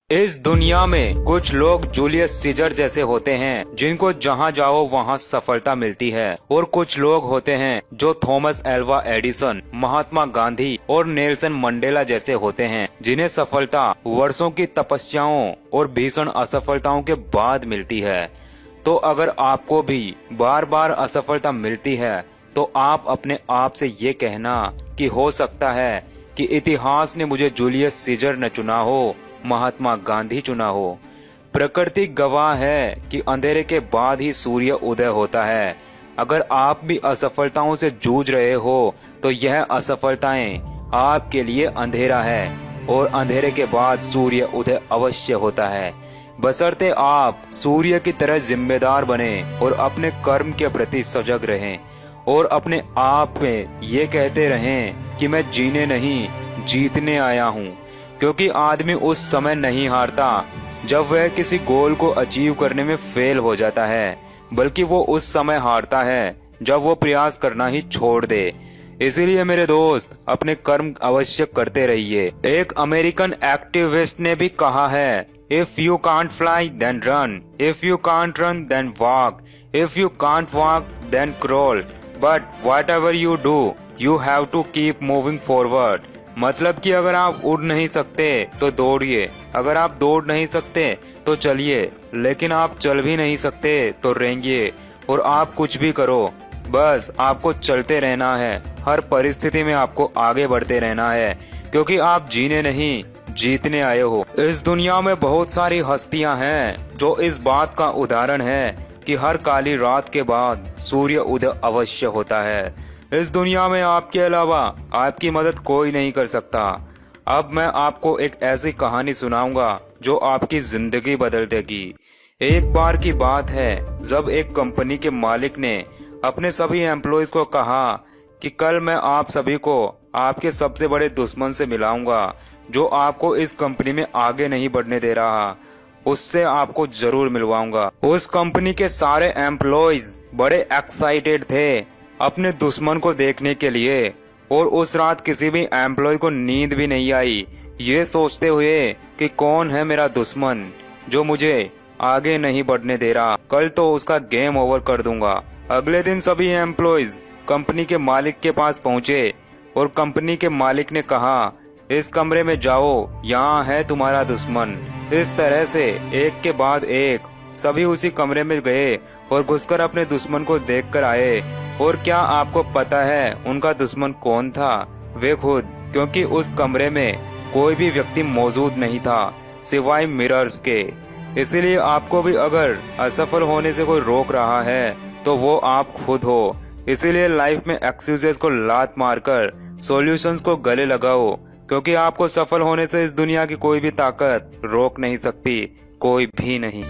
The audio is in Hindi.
इस दुनिया में कुछ लोग जूलियस सीजर जैसे होते हैं जिनको जहां जाओ वहां सफलता मिलती है, और कुछ लोग होते हैं जो Thomas Alva Edison, Mahatma Gandhi और नेल्सन मंडेला जैसे होते हैं जिन्हें सफलता वर्षों की तपस्याओं और भीषण असफलताओं के बाद मिलती है। तो अगर आपको भी बार बार असफलता मिलती है तो आप अपने आप से ये कहना कि हो सकता है कि इतिहास ने मुझे जूलियस सीजर न चुना हो, महात्मा गांधी चुना हो। प्रकृति गवाह है कि अंधेरे के बाद ही सूर्य उदय होता है। अगर आप भी असफलताओं से जूझ रहे हो तो यह असफलताएं आपके लिए अंधेरा है, और अंधेरे के बाद सूर्य उदय अवश्य होता है, बशर्ते आप सूर्य की तरह जिम्मेदार बने और अपने कर्म के प्रति सजग रहें और अपने आप में ये कहते रहें कि मैं जीने नहीं जीतने आया हूँ। क्योंकि आदमी उस समय नहीं हारता जब वह किसी गोल को अचीव करने में फेल हो जाता है, बल्कि वो उस समय हारता है जब वो प्रयास करना ही छोड़ दे। इसीलिए मेरे दोस्त, अपने कर्म अवश्य करते रहिए। एक अमेरिकन एक्टिविस्ट ने भी कहा है, if you can't fly then run, if you can't run then walk, if you can't walk then crawl, but whatever you do you have to keep moving forward. मतलब कि अगर आप उड़ नहीं सकते तो दौड़िए, अगर आप दौड़ नहीं सकते तो चलिए, लेकिन आप चल भी नहीं सकते तो रेंगिए। और आप कुछ भी करो, बस आपको चलते रहना है। हर परिस्थिति में आपको आगे बढ़ते रहना है, क्योंकि आप जीने नहीं जीतने आए हो। इस दुनिया में बहुत सारी हस्तियां हैं जो इस बात का उदाहरण है कि हर काली रात के बाद सूर्य उदय अवश्य होता है। इस दुनिया में आपके अलावा आपकी मदद कोई नहीं कर सकता। अब मैं आपको एक ऐसी कहानी सुनाऊंगा जो आपकी जिंदगी बदल देगी। एक बार की बात है जब एक कंपनी के मालिक ने अपने सभी एम्प्लॉयज को कहा कि कल मैं आप सभी को आपके सबसे बड़े दुश्मन से मिलाऊंगा जो आपको इस कंपनी में आगे नहीं बढ़ने दे रहा, उससे आपको जरूर मिलवाऊंगा। उस कंपनी के सारे एम्प्लॉयज बड़े एक्साइटेड थे अपने दुश्मन को देखने के लिए, और उस रात किसी भी एम्प्लॉय को नींद भी नहीं आई, ये सोचते हुए कि कौन है मेरा दुश्मन जो मुझे आगे नहीं बढ़ने दे रहा, कल तो उसका गेम ओवर कर दूंगा। अगले दिन सभी एम्प्लॉयज कंपनी के मालिक के पास पहुंचे और कंपनी के मालिक ने कहा, इस कमरे में जाओ, यहाँ है तुम्हारा दुश्मन। इस तरह से एक के बाद एक सभी उसी कमरे में गए और घुसकर अपने दुश्मन को देखकर आए। और क्या आपको पता है उनका दुश्मन कौन था? वे खुद, क्योंकि उस कमरे में कोई भी व्यक्ति मौजूद नहीं था सिवाय मिरर्स के। इसीलिए आपको भी अगर असफल होने से कोई रोक रहा है तो वो आप खुद हो। इसीलिए लाइफ में एक्सक्यूजेस को लात मारकर सॉल्यूशंस को गले लगाओ, क्योंकि आपको सफल होने से इस दुनिया की कोई भी ताकत रोक नहीं सकती, कोई भी नहीं।